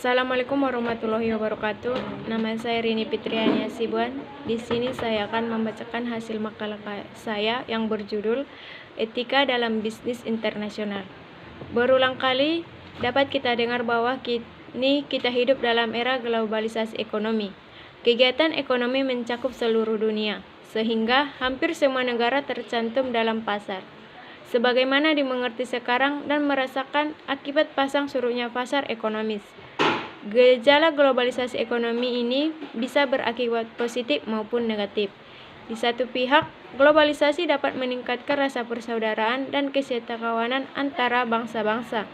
Assalamualaikum warahmatullahi wabarakatuh. Nama saya Rini Fitriani Hasibuan. Di sini saya akan membacakan hasil makalah saya yang berjudul Etika dalam Bisnis Internasional. Berulang kali dapat kita dengar bahwa kini kita hidup dalam era globalisasi ekonomi. Kegiatan ekonomi mencakup seluruh dunia, sehingga hampir semua negara tercantum dalam pasar. Sebagaimana dimengerti sekarang dan merasakan akibat pasang surutnya pasar ekonomis. Gejala globalisasi ekonomi ini bisa berakibat positif maupun negatif. Di satu pihak, globalisasi dapat meningkatkan rasa persaudaraan dan kesejahteraan antara bangsa-bangsa,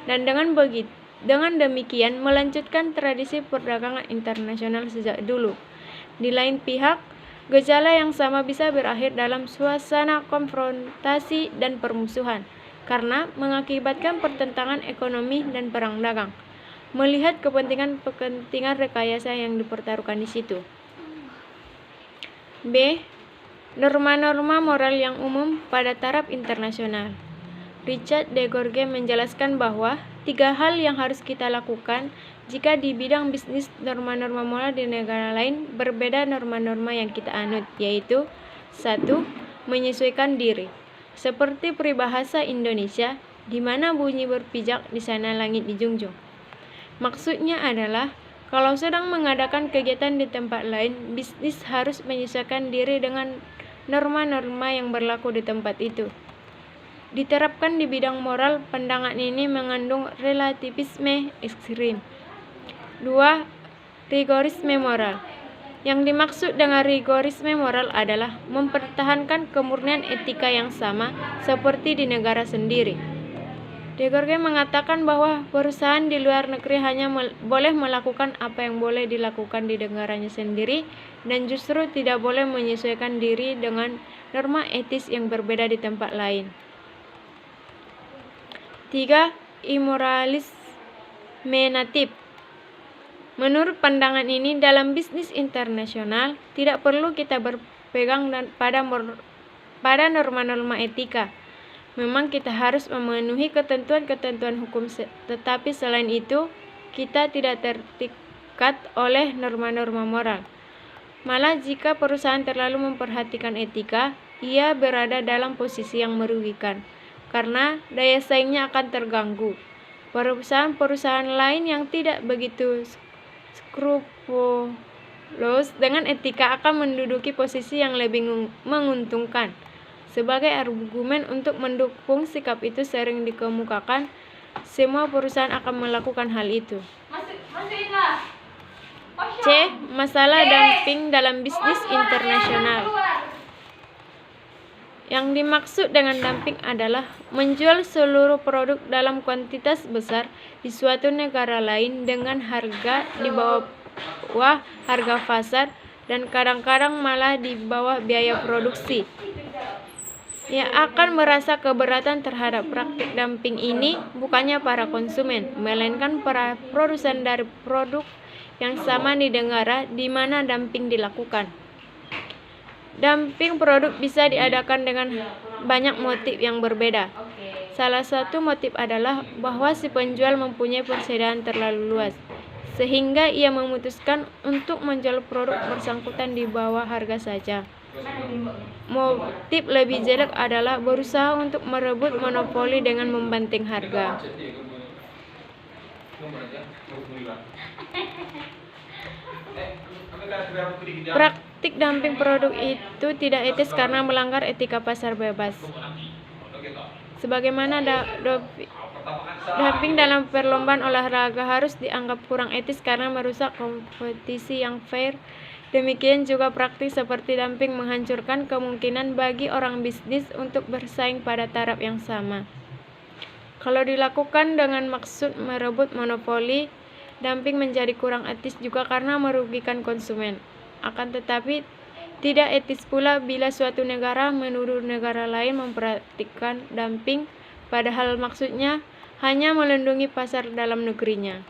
dan dengan demikian melanjutkan tradisi perdagangan internasional sejak dulu. Di lain pihak, gejala yang sama bisa berakhir dalam suasana konfrontasi dan permusuhan, karena mengakibatkan pertentangan ekonomi dan perang dagang. Melihat kepentingan rekayasa yang dipertaruhkan di situ. B. Norma-norma moral yang umum pada taraf internasional. Richard de Gourgues menjelaskan bahwa 3 hal yang harus kita lakukan jika di bidang bisnis norma-norma moral di negara lain berbeda norma-norma yang kita anut, yaitu 1. Menyesuaikan diri. Seperti peribahasa Indonesia, di mana bunyi berpijak, di sana langit dijunjung. Maksudnya adalah, kalau sedang mengadakan kegiatan di tempat lain, bisnis harus menyesuaikan diri dengan norma-norma yang berlaku di tempat itu. Diterapkan di bidang moral, pandangan ini mengandung relativisme ekstrim. 2. Rigorisme moral. Yang dimaksud dengan rigorisme moral adalah mempertahankan kemurnian etika yang sama seperti di negara sendiri. De Gourgues mengatakan bahwa perusahaan di luar negeri hanya boleh melakukan apa yang boleh dilakukan di negaranya sendiri dan justru tidak boleh menyesuaikan diri dengan norma etis yang berbeda di tempat lain. 3. Immoralisme natif. Menurut pandangan ini, dalam bisnis internasional tidak perlu kita berpegang pada norma-norma etika. Memang kita harus memenuhi ketentuan-ketentuan hukum, tetapi selain itu, kita tidak terikat oleh norma-norma moral. Malah jika perusahaan terlalu memperhatikan etika, ia berada dalam posisi yang merugikan, karena daya saingnya akan terganggu. Perusahaan-perusahaan lain yang tidak begitu skrupulos dengan etika akan menduduki posisi yang lebih menguntungkan. Sebagai argumen untuk mendukung sikap itu sering dikemukakan, semua perusahaan akan melakukan hal itu. C. Masalah dumping dalam bisnis internasional. Yang dimaksud dengan dumping adalah menjual seluruh produk dalam kuantitas besar di suatu negara lain dengan harga di bawah harga pasar dan kadang-kadang malah di bawah biaya produksi. Yang akan merasa keberatan terhadap praktik dumping ini bukannya para konsumen, melainkan para produsen dari produk yang sama di negara di mana dumping dilakukan. Dumping produk bisa diadakan dengan banyak motif yang berbeda. Salah satu motif adalah bahwa si penjual mempunyai persediaan terlalu luas, sehingga ia memutuskan untuk menjual produk bersangkutan di bawah harga saja. Motif lebih jelek adalah berusaha untuk merebut monopoli dengan membanting harga. Praktik dumping produk itu tidak etis karena melanggar etika pasar bebas. Sebagaimana dumping dalam perlombaan olahraga harus dianggap kurang etis karena merusak kompetisi yang fair. Demikian juga praktik seperti dumping menghancurkan kemungkinan bagi orang bisnis untuk bersaing pada taraf yang sama. Kalau dilakukan dengan maksud merebut monopoli, dumping menjadi kurang etis juga karena merugikan konsumen. Akan tetapi, tidak etis pula bila suatu negara menuduh negara lain mempraktikkan dumping, padahal maksudnya hanya melindungi pasar dalam negerinya.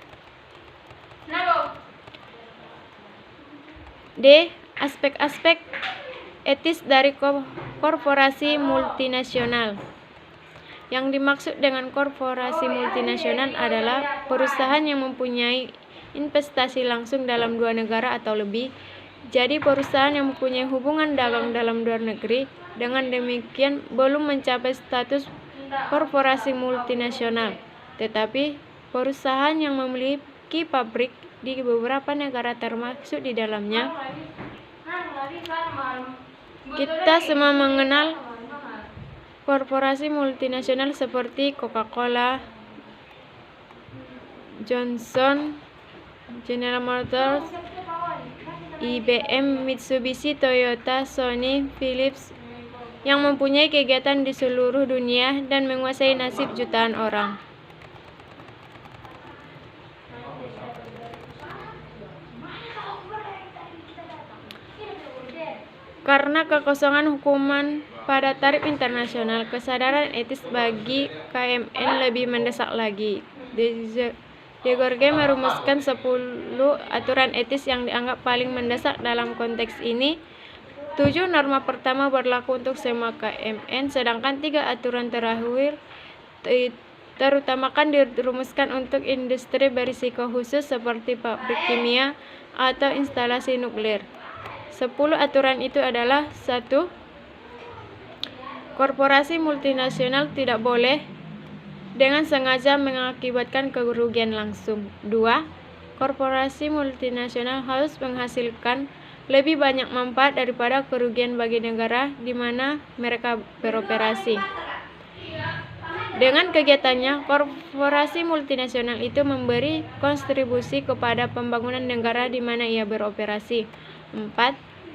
D. Aspek-aspek etis dari korporasi multinasional. Yang dimaksud dengan korporasi multinasional adalah perusahaan yang mempunyai investasi langsung dalam dua negara atau lebih. Jadi perusahaan yang mempunyai hubungan dagang dalam luar negeri dengan demikian belum mencapai status korporasi multinasional, tetapi perusahaan yang memiliki pabrik di beberapa negara termasuk di dalamnya. Kita semua mengenal korporasi multinasional seperti Coca-Cola, Johnson, General Motors, IBM, Mitsubishi, Toyota, Sony, Philips, yang mempunyai kegiatan di seluruh dunia dan menguasai nasib jutaan orang. Karena kekosongan hukuman pada tarif internasional, kesadaran etis bagi KMN lebih mendesak lagi. De Gourgues merumuskan 10 aturan etis yang dianggap paling mendesak dalam konteks ini. 7 norma pertama berlaku untuk semua KMN, sedangkan 3 aturan terakhir terutamakan dirumuskan untuk industri berisiko khusus seperti pabrik kimia atau instalasi nuklir. 10 aturan itu adalah: 1. Korporasi multinasional tidak boleh dengan sengaja mengakibatkan kerugian langsung. 2. Korporasi multinasional harus menghasilkan lebih banyak manfaat daripada kerugian bagi negara di mana mereka beroperasi. Dengan kegiatannya, korporasi multinasional itu memberi kontribusi kepada pembangunan negara di mana ia beroperasi. 4.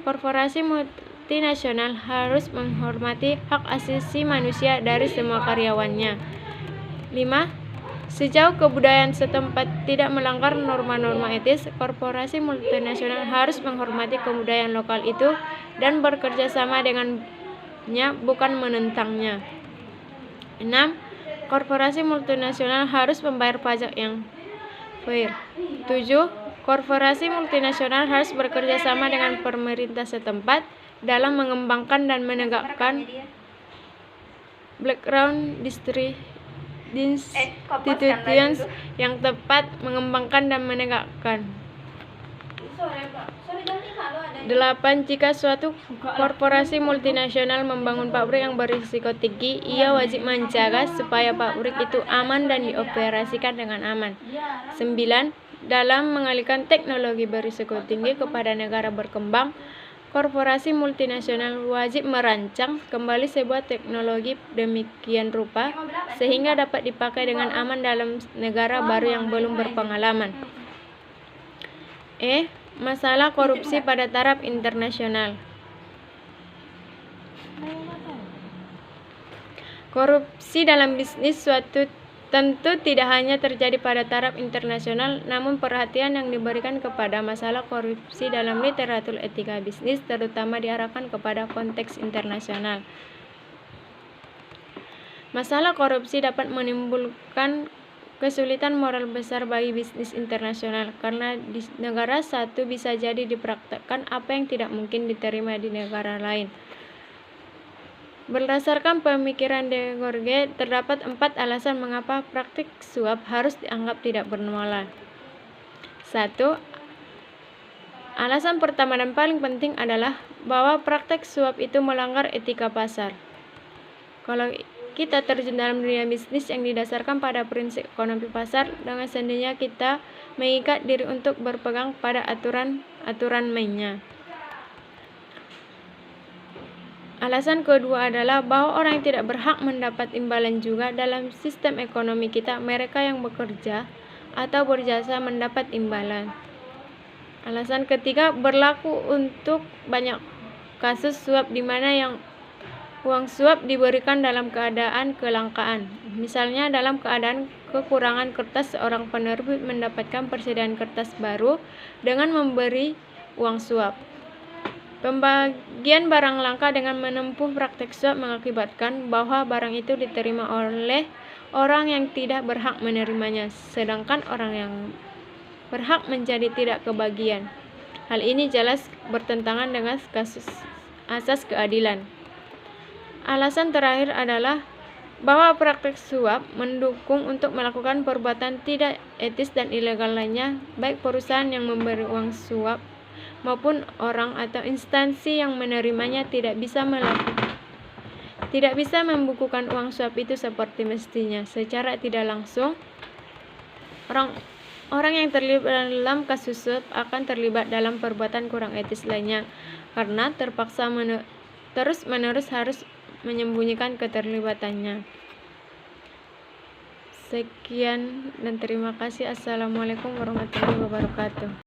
Korporasi multinasional harus menghormati hak asasi manusia dari semua karyawannya. 5. Sejauh kebudayaan setempat tidak melanggar norma-norma etis, korporasi multinasional harus menghormati kebudayaan lokal itu dan bekerja sama dengannya, bukan menentangnya. 6. Korporasi multinasional harus membayar pajak yang fair. 7. Korporasi multinasional harus bekerja sama dengan pemerintah setempat dalam mengembangkan dan menegakkan background institutions yang tepat, mengembangkan dan menegakkan. 8. Jika suatu korporasi multinasional membangun pabrik yang berisiko tinggi, ia wajib menjaga supaya pabrik itu aman dan dioperasikan dengan aman. 9. Dalam mengalihkan teknologi berisiko tinggi kepada negara berkembang, korporasi multinasional wajib merancang kembali sebuah teknologi demikian rupa sehingga dapat dipakai dengan aman dalam negara baru yang belum berpengalaman. Masalah korupsi pada taraf internasional. Korupsi dalam bisnis tentu tidak hanya terjadi pada taraf internasional, namun perhatian yang diberikan kepada masalah korupsi dalam literatur etika bisnis terutama diarahkan kepada konteks internasional. Masalah korupsi dapat menimbulkan kesulitan moral besar bagi bisnis internasional, karena di negara satu bisa jadi dipraktekkan apa yang tidak mungkin diterima di negara lain. Berdasarkan pemikiran De Gourgues, terdapat 4 alasan mengapa praktik suap harus dianggap tidak bermoral. 1. Alasan pertama dan paling penting adalah bahwa praktik suap itu melanggar etika pasar. Kalau kita terjun dalam dunia bisnis yang didasarkan pada prinsip ekonomi pasar, dengan sendirinya kita mengikat diri untuk berpegang pada aturan mainnya. Alasan kedua adalah bahwa orang yang tidak berhak mendapat imbalan juga dalam sistem ekonomi kita, mereka yang bekerja atau berjasa mendapat imbalan. Alasan ketiga berlaku untuk banyak kasus suap di mana yang uang suap diberikan dalam keadaan kelangkaan. Misalnya dalam keadaan kekurangan kertas, seorang penerbit mendapatkan persediaan kertas baru dengan memberi uang suap. Pembagian barang langka dengan menempuh praktek suap mengakibatkan bahwa barang itu diterima oleh orang yang tidak berhak menerimanya, sedangkan orang yang berhak menjadi tidak kebagian. Hal ini jelas bertentangan dengan asas keadilan. Alasan terakhir adalah bahwa praktik suap mendukung untuk melakukan perbuatan tidak etis dan ilegal lainnya, baik perusahaan yang memberi uang suap maupun orang atau instansi yang menerimanya tidak bisa membukukan uang suap itu seperti mestinya. Secara tidak langsung, orang yang terlibat dalam kasus suap akan terlibat dalam perbuatan kurang etis lainnya karena terpaksa terus-menerus harus menyembunyikan keterlibatannya. Sekian dan terima kasih. Assalamualaikum warahmatullahi wabarakatuh.